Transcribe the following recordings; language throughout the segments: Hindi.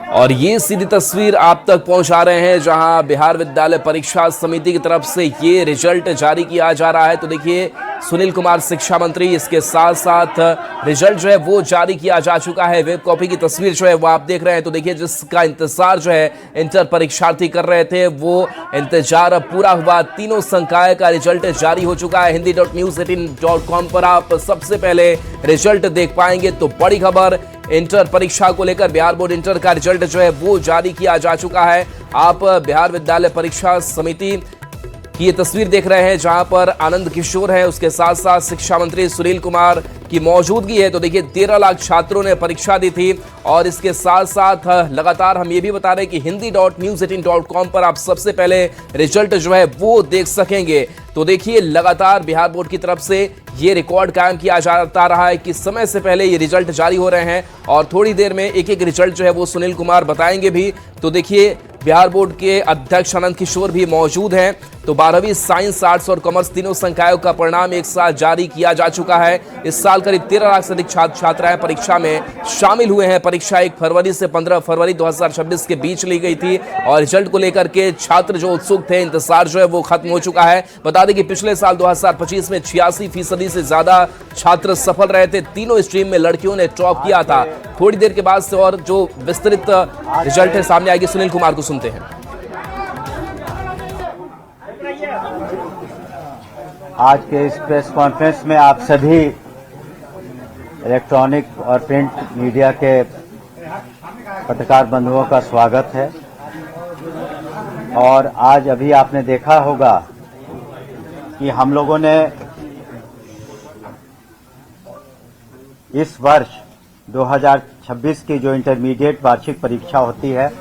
और ये सीधी तस्वीर आप तक पहुंचा रहे हैं जहां बिहार विद्यालय परीक्षा समिति की तरफ से ये रिजल्ट जारी किया जा रहा है। तो देखिए सुनील कुमार शिक्षा मंत्री, इसके साथ साथ रिजल्ट जो है वो जारी किया जा चुका है। वेब कॉपी की तस्वीर जो है वो आप देख रहे हैं। तो देखिए जिसका इंतजार जो है इंटर परीक्षार्थी कर रहे थे वो इंतजार अब पूरा हुआ। तीनों संकाय का रिजल्ट जारी हो चुका है। hindi.news18.com पर आप सबसे पहले रिजल्ट देख पाएंगे। तो बड़ी खबर, इंटर परीक्षा को लेकर बिहार बोर्ड इंटर का रिजल्ट जो है वो जारी किया जा चुका है। आप बिहार विद्यालय परीक्षा समिति की ये तस्वीर देख रहे हैं जहां पर आनंद किशोर है, उसके साथ साथ शिक्षा मंत्री सुनील कुमार की मौजूदगी है। तो देखिए 13 लाख छात्रों ने परीक्षा दी थी और इसके साथ साथ लगातार हम ये भी बता रहे हैं कि hindi.news18.com पर आप सबसे पहले रिजल्ट जो है वो देख सकेंगे। तो देखिए लगातार बिहार बोर्ड की तरफ से ये रिकॉर्ड कायम किया जाता रहा है कि समय से पहले ये रिजल्ट जारी हो रहे हैं और थोड़ी देर में एक एक रिजल्ट जो है वो सुनील कुमार बताएंगे भी। तो देखिए बिहार बोर्ड के अध्यक्ष आनंद किशोर भी मौजूद हैं। तो 12वीं साइंस, आर्ट्स और कॉमर्स तीनों संकायों का परिणाम एक साथ जारी किया जा चुका है। इस साल करीब 13 लाख से अधिक छात्राएं परीक्षा में शामिल हुए हैं। परीक्षा 1 फरवरी से 15 फरवरी 2026 के बीच ली गई थी और रिजल्ट को लेकर के छात्र जो उत्सुक थे, इंतजार जो है वो खत्म हो चुका है। बता दें कि पिछले साल 2025 में 86% से ज्यादा छात्र सफल रहे थे। तीनों स्ट्रीम में लड़कियों ने टॉप किया था। थोड़ी देर के बाद से और जो विस्तृत रिजल्ट है सामने आएगी, सुनील कुमार को सुनते हैं। आज के इस प्रेस कॉन्फ्रेंस में आप सभी इलेक्ट्रॉनिक और प्रिंट मीडिया के पत्रकार बंधुओं का स्वागत है। और आज अभी आपने देखा होगा कि हम लोगों ने इस वर्ष 2026 की जो इंटरमीडिएट वार्षिक परीक्षा होती है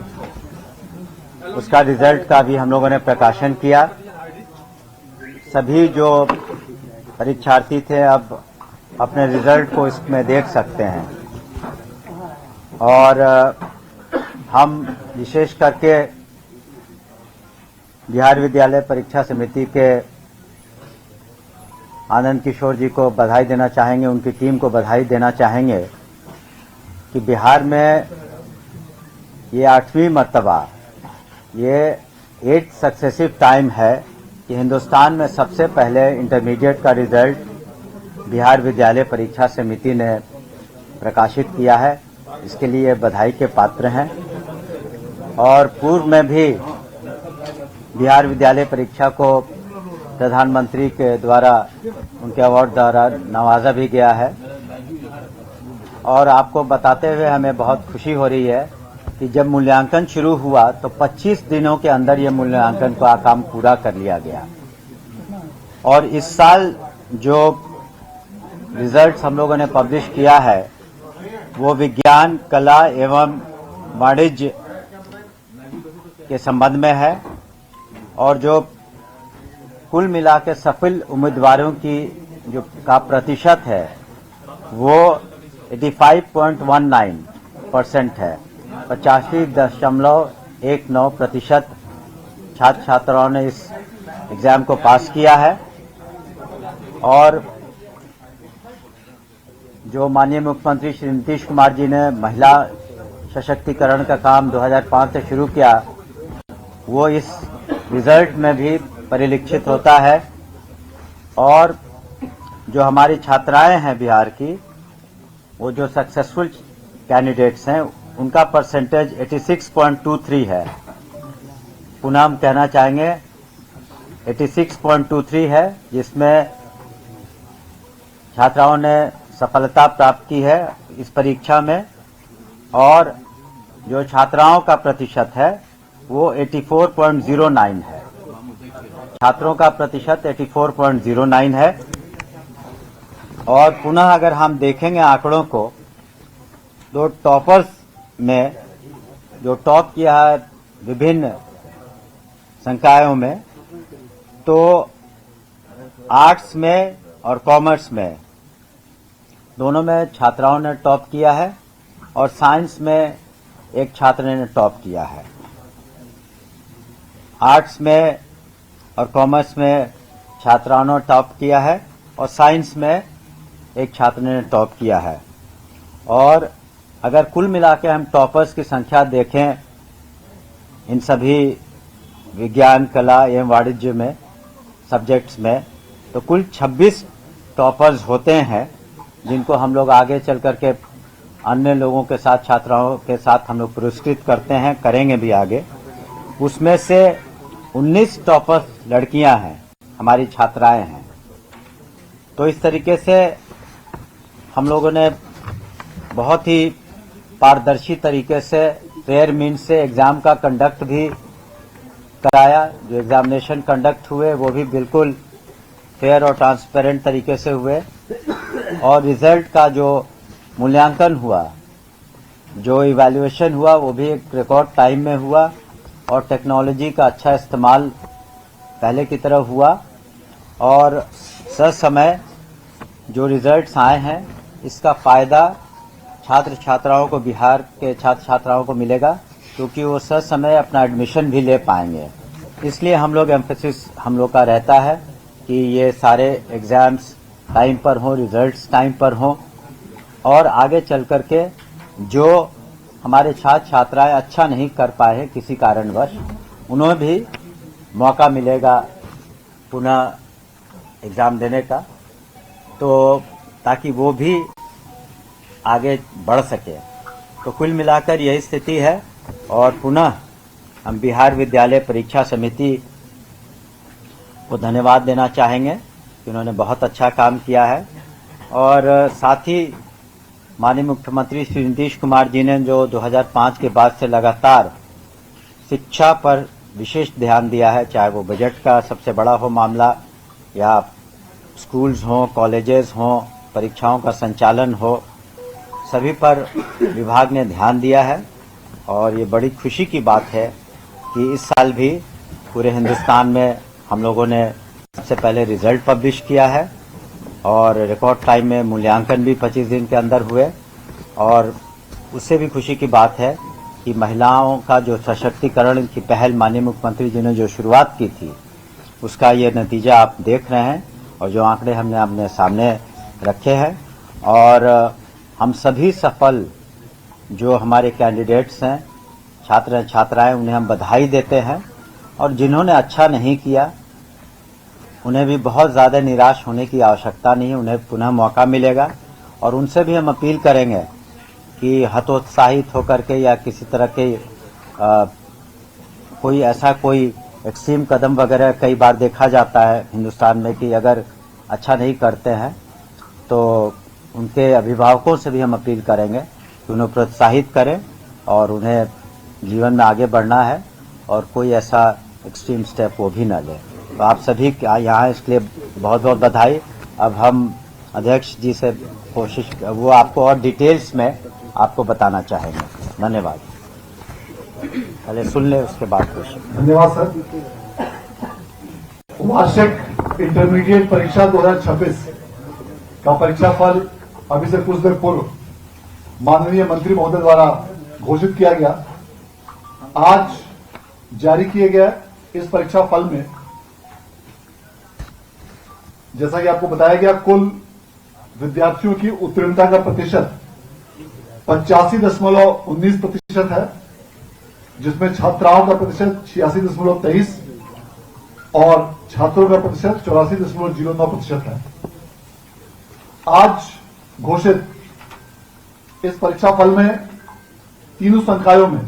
उसका रिजल्ट का भी हम लोगों ने प्रकाशन किया। सभी जो परीक्षार्थी थे अब अपने रिजल्ट को इसमें देख सकते हैं और हम विशेष करके बिहार विद्यालय परीक्षा समिति के आनंद किशोर जी को बधाई देना चाहेंगे, उनकी टीम को बधाई देना चाहेंगे कि बिहार में ये 8वीं मर्तबा, ये 8 सक्सेसिव टाइम है कि हिंदुस्तान में सबसे पहले इंटरमीडिएट का रिजल्ट बिहार विद्यालय परीक्षा समिति ने प्रकाशित किया है। इसके लिए बधाई के पात्र हैं। और पूर्व में भी बिहार विद्यालय परीक्षा को प्रधानमंत्री के द्वारा उनके अवार्ड द्वारा नवाजा भी गया है। और आपको बताते हुए हमें बहुत खुशी हो रही है कि जब मूल्यांकन शुरू हुआ तो 25 दिनों के अंदर ये मूल्यांकन का काम पूरा कर लिया गया। और इस साल जो रिजल्ट्स हम लोगों ने पब्लिश किया है वो विज्ञान, कला एवं वाणिज्य के संबंध में है और जो कुल मिला के सफल उम्मीदवारों की जो का प्रतिशत है वो 85.19% है। 85.19% छात्र छात्राओं ने इस एग्जाम को पास किया है। और जो माननीय मुख्यमंत्री श्री नीतीश कुमार जी ने महिला सशक्तिकरण का काम 2005 से शुरू किया वो इस रिजल्ट में भी परिलक्षित होता है। और जो हमारी छात्राएं हैं बिहार की, वो जो सक्सेसफुल कैंडिडेट्स हैं उनका परसेंटेज 86.23 है। पुनः हम कहना चाहेंगे 86.23 है, जिसमें छात्राओं ने सफलता प्राप्त की है इस परीक्षा में। और जो छात्राओं का प्रतिशत है वो 84.09 है। छात्रों का प्रतिशत 84.09 है। और पुनः अगर हम देखेंगे आंकड़ों को, दो टॉपर्स में जो टॉप किया है विभिन्न संकायों में, तो आर्ट्स में और कॉमर्स में दोनों में छात्राओं ने टॉप किया है और साइंस में एक छात्र ने टॉप किया है। आर्ट्स में और कॉमर्स में छात्राओं ने टॉप किया है और साइंस में एक छात्र ने टॉप किया है। और अगर कुल मिला के हम टॉपर्स की संख्या देखें इन सभी विज्ञान, कला एवं वाणिज्य में सब्जेक्ट्स में, तो कुल 26 टॉपर्स होते हैं, जिनको हम लोग आगे चल करके अन्य लोगों के साथ, छात्राओं के साथ हम लोग पुरस्कृत करते हैं, करेंगे भी आगे। उसमें से 19 टॉपर्स लड़कियां हैं, हमारी छात्राएं हैं। तो इस तरीके से हम लोगों ने बहुत ही पारदर्शी तरीके से फेयर मीन्स से एग्जाम का कंडक्ट भी कराया। जो एग्जामिनेशन कंडक्ट हुए वो भी बिल्कुल फेयर और ट्रांसपेरेंट तरीके से हुए, और रिजल्ट का जो मूल्यांकन हुआ, जो इवैल्यूएशन हुआ, वो भी एक रिकॉर्ड टाइम में हुआ, और टेक्नोलॉजी का अच्छा इस्तेमाल पहले की तरह हुआ, और ससमय जो रिजल्ट्स आए हैं इसका फायदा छात्र छात्राओं को, बिहार के छात्र छात्राओं को मिलेगा, क्योंकि वो ससमय अपना एडमिशन भी ले पाएंगे। इसलिए हम लोग एम्फेसिस हम लोग का रहता है कि ये सारे एग्जाम्स टाइम पर हों, रिजल्ट्स टाइम पर हों, और आगे चल कर के जो हमारे छात्र छात्राएं अच्छा नहीं कर पाए हैं किसी कारणवश, उन्हें भी मौका मिलेगा पुनः एग्जाम देने का, तो ताकि वो भी आगे बढ़ सके। तो कुल मिलाकर यही स्थिति है, और पुनः हम बिहार विद्यालय परीक्षा समिति को धन्यवाद देना चाहेंगे कि उन्होंने बहुत अच्छा काम किया है। और साथ ही माननीय मुख्यमंत्री श्री नीतीश कुमार जी ने जो 2005 के बाद से लगातार शिक्षा पर विशेष ध्यान दिया है, चाहे वो बजट का सबसे बड़ा हो मामला, या स्कूल्स हों, कॉलेजेस हों, परीक्षाओं का संचालन हो, सभी पर विभाग ने ध्यान दिया है। और ये बड़ी खुशी की बात है कि इस साल भी पूरे हिंदुस्तान में हम लोगों ने सबसे पहले रिजल्ट पब्लिश किया है, और रिकॉर्ड टाइम में मूल्यांकन भी 25 दिन के अंदर हुए। और उससे भी खुशी की बात है कि महिलाओं का जो सशक्तिकरण की पहल माननीय मुख्यमंत्री जी ने जो शुरुआत की थी, उसका ये नतीजा आप देख रहे हैं, और जो आंकड़े हमने अपने सामने रखे हैं। और हम सभी सफल जो हमारे कैंडिडेट्स हैं, छात्र छात्राएं, उन्हें हम बधाई देते हैं, और जिन्होंने अच्छा नहीं किया उन्हें भी बहुत ज़्यादा निराश होने की आवश्यकता नहीं है, उन्हें पुनः मौका मिलेगा। और उनसे भी हम अपील करेंगे कि हतोत्साहित होकर के या किसी तरह के कोई ऐसा कोई एक्सट्रीम कदम वगैरह कई बार देखा जाता है हिंदुस्तान में कि अगर अच्छा नहीं करते हैं तो उनके अभिभावकों से भी हम अपील करेंगे कि उन्हें प्रोत्साहित करें और उन्हें जीवन में आगे बढ़ना है और कोई ऐसा एक्सट्रीम स्टेप वो भी न ले। तो आप सभी यहाँ इसके लिए बहुत बहुत बधाई। अब हम अध्यक्ष जी से कोशिश वो आपको और डिटेल्स में आपको बताना चाहेंगे। धन्यवाद। पहले सुन ले उसके बाद क्वेश्चन। धन्यवाद सर। वार्षिक इंटरमीडिएट परीक्षा 2026 का परीक्षा फल अभी से कुछ देर पूर्व माननीय मंत्री महोदय द्वारा घोषित किया गया। आज जारी किए गए इस परीक्षा फल में जैसा कि आपको बताया गया, कुल विद्यार्थियों की उत्तीर्णता का प्रतिशत 85.19% है, जिसमें छात्राओं का प्रतिशत 86.23 और छात्रों का प्रतिशत 84.09% है। आज घोषित इस परीक्षा फल में तीनों संकायों में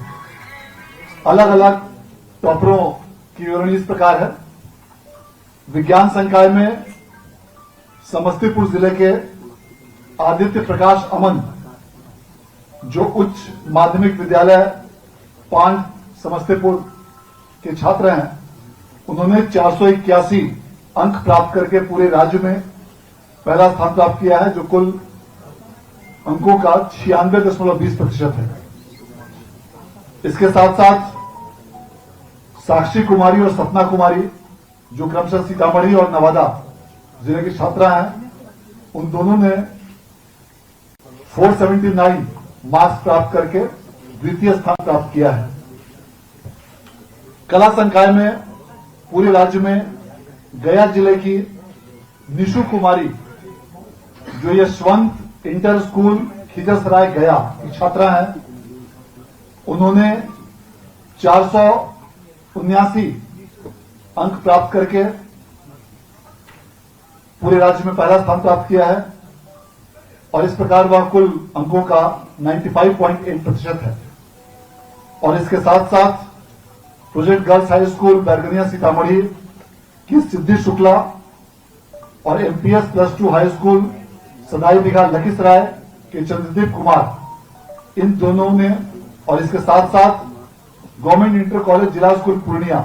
अलग अलग टॉपरों की विवरणी इस प्रकार है। विज्ञान संकाय में समस्तीपुर जिले के आदित्य प्रकाश अमन, जो उच्च माध्यमिक विद्यालय 5 समस्तीपुर के छात्र हैं, उन्होंने 481 अंक प्राप्त करके पूरे राज्य में पहला स्थान प्राप्त किया है, जो कुल अंकों का 96.20% है। इसके साथ साथ साक्षी कुमारी और सपना कुमारी, जो क्रमशः सीतामढ़ी और नवादा जिले की छात्रा हैं, उन दोनों ने 479 मार्क्स प्राप्त करके द्वितीय स्थान प्राप्त किया है। कला संकाय में पूरे राज्य में गया जिले की निशु कुमारी, जो यशवंत इंटर स्कूल खिजरसराय गया की छात्रा हैं, उन्होंने 479 अंक प्राप्त करके पूरे राज्य में पहला स्थान प्राप्त किया है और इस प्रकार वह कुल अंकों का 95.8% है। और इसके साथ साथ project girls high school Bairgania Sitamarhi की सिद्धि शुक्ला और एमपीएस +2 हाई स्कूल सदाई बिघा लखीसराय के चंद्रदीप कुमार, इन दोनों ने, और इसके साथ साथ गवर्नमेंट इंटर कॉलेज जिला स्कूल पूर्णिया